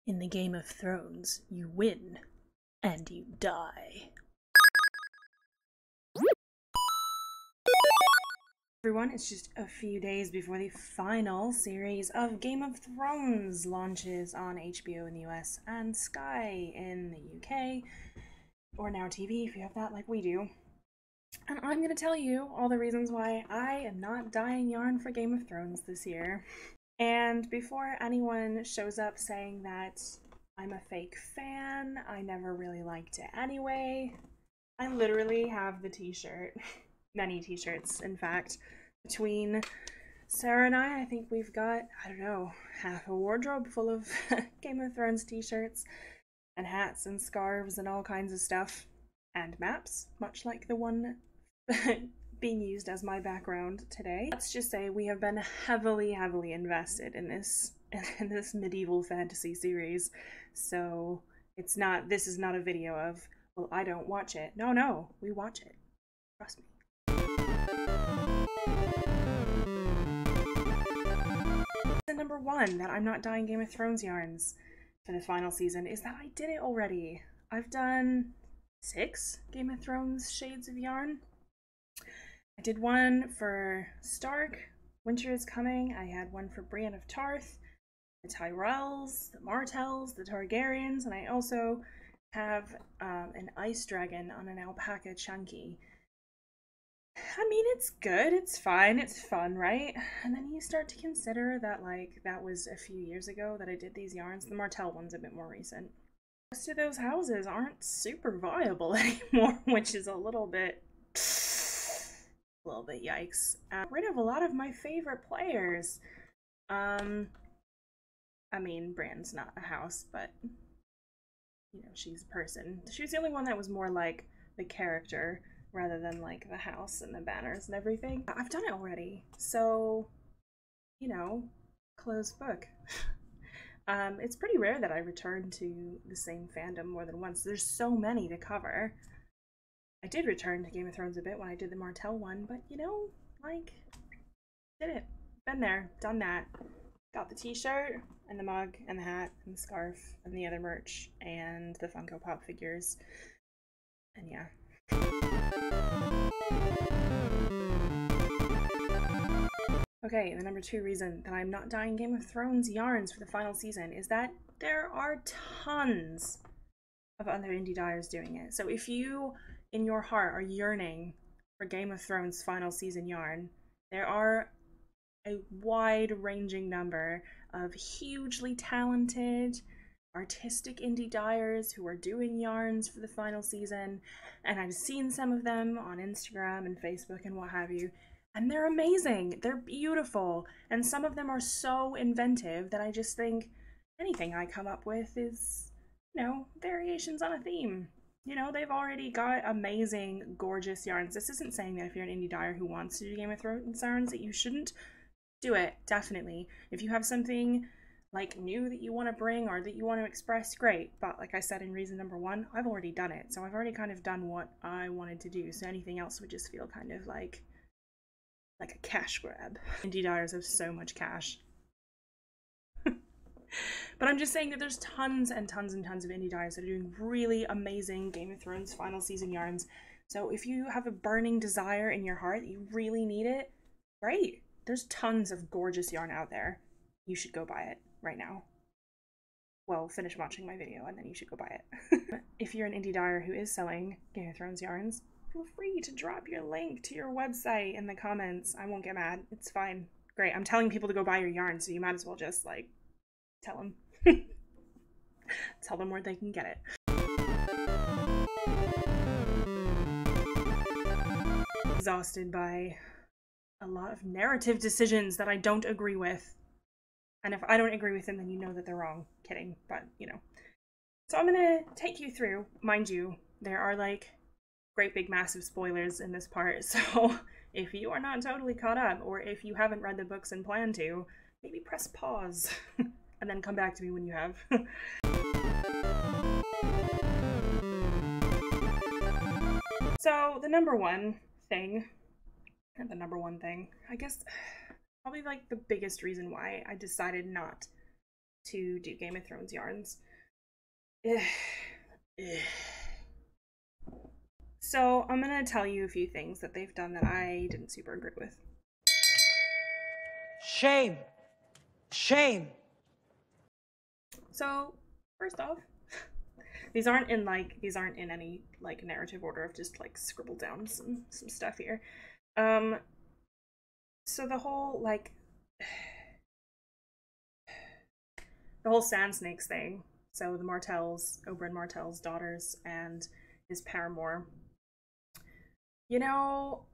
In the Game of Thrones, you win and you die. Everyone, it's just a few days before the final series of Game of Thrones launches on HBO in the US and Sky in the UK, or Now TV if you have that like we do. And I'm gonna tell you all the reasons why I am not dyeing yarn for Game of Thrones this year. And before anyone shows up saying that I'm a fake fan, I never really liked it anyway, I literally have the t-shirt. Many t-shirts, in fact. Between Sarah and I think we've got, I don't know, half a wardrobe full of Game of Thrones t-shirts and hats and scarves and all kinds of stuff. And maps, much like the one being used as my background today. Let's just say we have been heavily invested in this medieval fantasy series. So this is not a video of, well, I don't watch it. No, we watch it. Trust me. The number one that I'm not dyeing Game of Thrones yarns for the final season is that I did it already. I've done 6 Game of Thrones shades of yarn. I did one for Stark, Winter is Coming. I had one for Brienne of Tarth, the Tyrells, the Martells, the Targaryens, and I also have an ice dragon on an alpaca chunky. I mean, it's good, it's fine, it's fun, right? And then you start to consider that, like, that was a few years ago that I did these yarns. The Martell one's a bit more recent. Most of those houses aren't super viable anymore, which is a little bit yikes. Rid of a lot of my favorite players. I mean, Bran's not a house, but, you know, she's a person. She was the only one that was more like the character rather than like the house and the banners and everything. I've done it already, so, you know, closed book. It's pretty rare that I return to the same fandom more than once. There's so many to cover. I did return to Game of Thrones a bit when I did the Martell one, but you know, like, did it. Been there, done that. Got the t-shirt, and the mug, and the hat, and the scarf, and the other merch, and the Funko Pop figures. And yeah. Okay, the number 2 reason that I'm not dyeing Game of Thrones yarns for the final season is that there are tons of other indie dyers doing it. So if you, in your heart, are yearning for Game of Thrones final season yarn, there are a wide-ranging number of hugely talented, artistic indie dyers who are doing yarns for the final season, and I've seen some of them on Instagram and Facebook and what have you, and they're amazing, they're beautiful, and some of them are so inventive that I just think anything I come up with is, you know, variations on a theme. You know, they've already got amazing, gorgeous yarns. This isn't saying that if you're an indie dyer who wants to do Game of Thrones yarns that you shouldn't. Do it, definitely. If you have something like new that you want to bring or that you want to express, great. But like I said in reason number 1, I've already done it. So I've already kind of done what I wanted to do. So anything else would just feel kind of like a cash grab. Indie dyers have so much cash. But I'm just saying that there's tons and tons and tons of indie dyers that are doing really amazing Game of Thrones final season yarns. So if you have a burning desire in your heart that you really need it, great. There's tons of gorgeous yarn out there. You should go buy it right now. Well, finish watching my video and then you should go buy it. If you're an indie dyer who is selling Game of Thrones yarns, feel free to drop your link to your website in the comments. I won't get mad. It's fine. Great. I'm telling people to go buy your yarn, so you might as well just, like, tell them. Tell them where they can get it. Exhausted by a lot of narrative decisions that I don't agree with. And if I don't agree with them, then you know that they're wrong. Kidding, but you know. So I'm gonna take you through, mind you, there are like great big massive spoilers in this part, so if you are not totally caught up, or if you haven't read the books and plan to, maybe press pause and then come back to me when you have. So the number one thing, I guess probably like the biggest reason why I decided not to do Game of Thrones yarns. So I'm gonna tell you a few things that they've done that I didn't super agree with. Shame. Shame. So first off, these aren't in any like narrative order. I've just like scribbled down some stuff here. So the whole like the whole Sand Snakes thing. So the Martells, Oberyn Martell's daughters and his paramour. You know,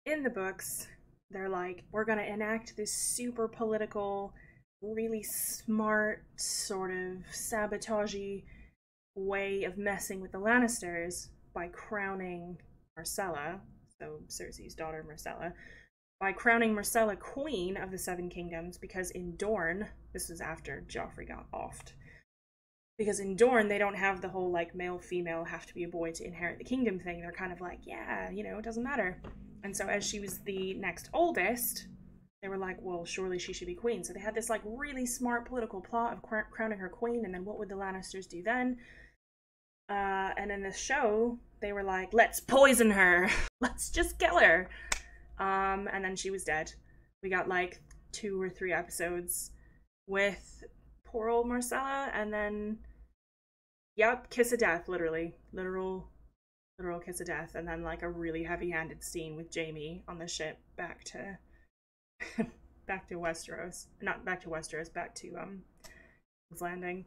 in the books, they're like, we're gonna enact this super political, really smart, sort of sabotagey way of messing with the Lannisters by crowning Myrcella, so Cersei's daughter Myrcella, by crowning Myrcella queen of the Seven Kingdoms, because in Dorne, this was after Joffrey got offed, because in Dorne they don't have the whole like male female have to be a boy to inherit the kingdom thing. They're kind of like, yeah, you know, it doesn't matter. And so as she was the next oldest, they were like, well, surely she should be queen. So they had this like really smart political plot of crowning her queen, and then what would the Lannisters do then? And in the show, they were like, let's poison her. Let's just kill her. And then she was dead. We got like 2 or 3 episodes with poor old Myrcella, and then, yep, kiss of death, literally. Literal kiss of death, and then like a really heavy-handed scene with Jaime on the ship back to back to Westeros. Not back to Westeros, back to King's Landing.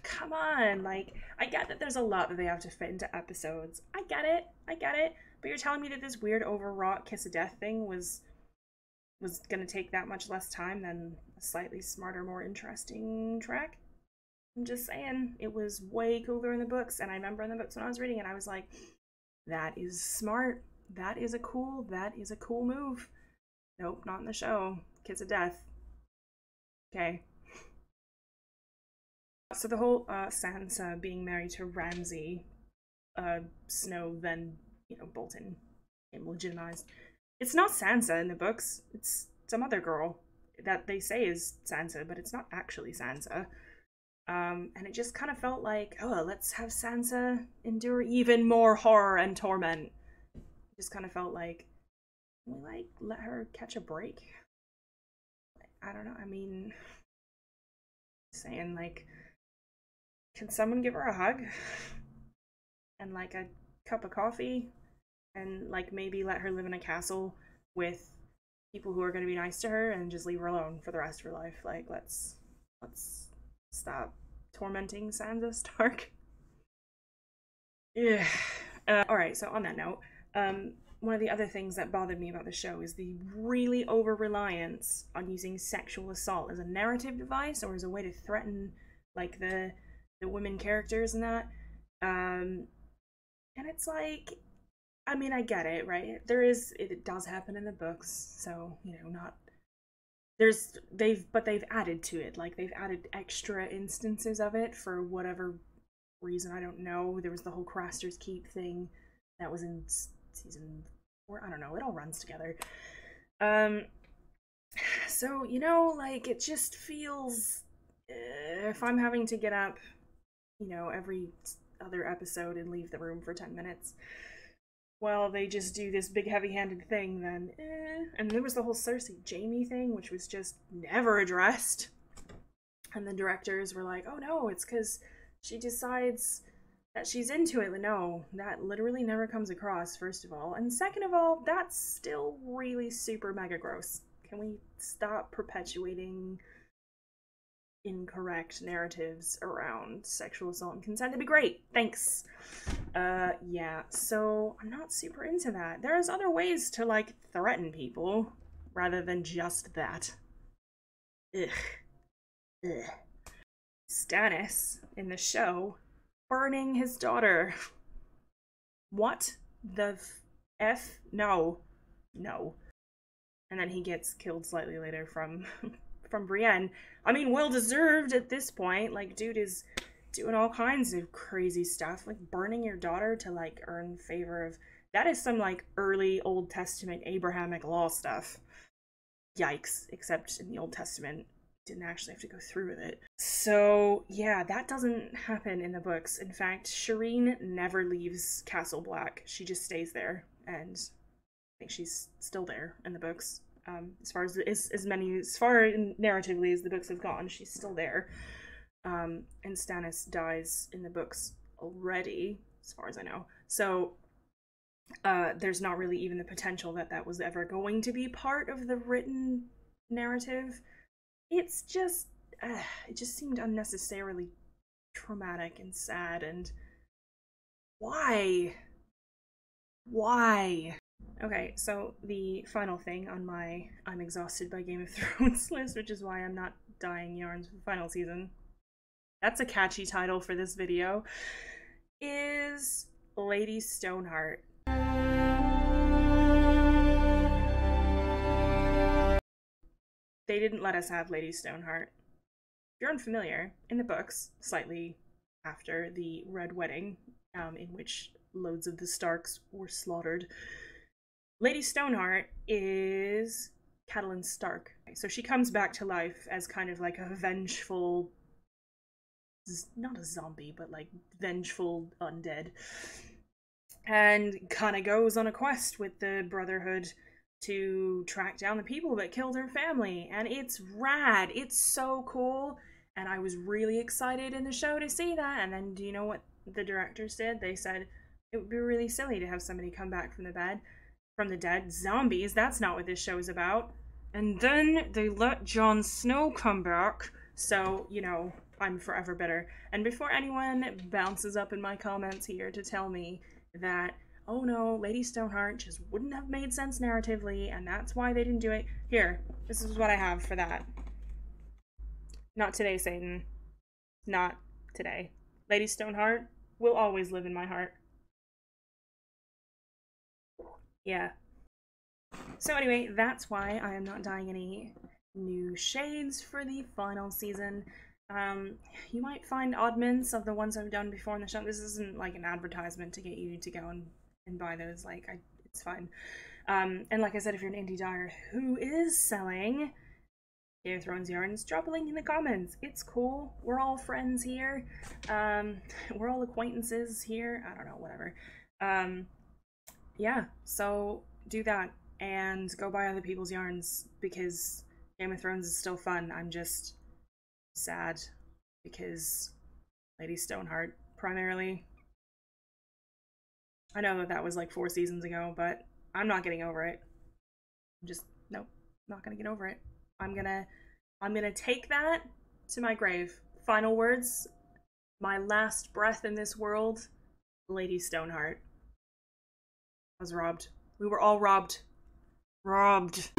Come on, like, I get that there's a lot that they have to fit into episodes. I get it. But you're telling me that this weird overwrought kiss of death thing was gonna take that much less time than a slightly smarter, more interesting track? I'm just saying, it was way cooler in the books, and I remember in the books when I was reading it, I was like, that is smart. That is a cool move. Nope, not in the show. Kiss of death. Okay. So the whole Sansa being married to Ramsay Snow, then, you know, Bolton became legitimized. It's not Sansa in the books. It's some other girl that they say is Sansa, but it's not actually Sansa. And it just kind of felt like, oh, let's have Sansa endure even more horror and torment. It just kind of felt like, can we like let her catch a break? I don't know. I mean, saying like, can someone give her a hug and like a cup of coffee, and like maybe let her live in a castle with people who are going to be nice to her, and just leave her alone for the rest of her life? Like, let's stop tormenting Sansa Stark. Yeah. Alright, so on that note, one of the other things that bothered me about the show is the really over-reliance on using sexual assault as a narrative device, or as a way to threaten like the women characters and that. And it's like, I mean, I get it, right? It does happen in the books, so, you know, not they've added to it. Like, they've added extra instances of it for whatever reason, I don't know. There was the whole Craster's Keep thing that was in season 4. I don't know, it all runs together. So, you know, like, it just feels, if I'm having to get up, you know, every other episode and leave the room for 10 minutes, well, they just do this big heavy-handed thing, then And there was the whole Cersei Jaime thing, which was just never addressed. And the directors were like, oh no, it's because she decides that she's into it. No, that literally never comes across, first of all. And second of all, that's still really super mega gross. Can we stop perpetuating incorrect narratives around sexual assault and consent? That'd be great. Thanks. Yeah, so I'm not super into that. There's other ways to, like, threaten people rather than just that. Ugh. Stannis in the show burning his daughter. What the F? No. And then he gets killed slightly later from Brienne. I mean, well deserved at this point. Like, dude is doing all kinds of crazy stuff, like burning your daughter to like earn favor of. That is some like early Old Testament Abrahamic law stuff. Yikes! Except in the Old Testament, didn't actually have to go through with it. So yeah, that doesn't happen in the books. In fact, Shireen never leaves Castle Black. She just stays there, and I think she's still there in the books. As far narratively as the books have gone, she's still there. And Stannis dies in the books already, as far as I know. So there's not really even the potential that that was ever going to be part of the written narrative. It's just, it just seemed unnecessarily traumatic and sad, and why? Why? Okay, so the final thing on my I'm exhausted by Game of Thrones list, which is why I'm not dyeing yarns for the final season, that's a catchy title for this video, is Lady Stoneheart. They didn't let us have Lady Stoneheart. If you're unfamiliar, in the books, slightly after the Red Wedding, in which loads of the Starks were slaughtered, Lady Stoneheart is Catelyn Stark. So she comes back to life as kind of like a vengeful, not a zombie, but like vengeful undead, and kind of goes on a quest with the Brotherhood to track down the people that killed her family, and it's rad. It's so cool, and I was really excited in the show to see that. And then do you know what the directors did? They said it would be really silly to have somebody come back from the dead. Zombies, that's not what this show is about. And then they let Jon Snow come back, so, you know, I'm forever bitter. And before anyone bounces up in my comments here to tell me that, oh no, Lady Stoneheart just wouldn't have made sense narratively, and that's why they didn't do it. Here, this is what I have for that. Not today, Satan. Not today. Lady Stoneheart will always live in my heart. Yeah. So anyway, that's why I am not dyeing any new shades for the final season. You might find oddments of the ones I've done before in the show. This isn't like an advertisement to get you to go and buy those. Like, it's fine. And like I said, if you're an indie dyer who is selling Game of Thrones yarns, drop a link in the comments. It's cool. We're all friends here. We're all acquaintances here. I don't know, whatever. Yeah, so do that and go buy other people's yarns, because Game of Thrones is still fun. I'm just sad because Lady Stoneheart, primarily. I know that was like 4 seasons ago, but I'm not getting over it. I'm just, nope, not gonna get over it. I'm gonna take that to my grave. Final words, my last breath in this world, Lady Stoneheart. I was robbed. We were all robbed. Robbed.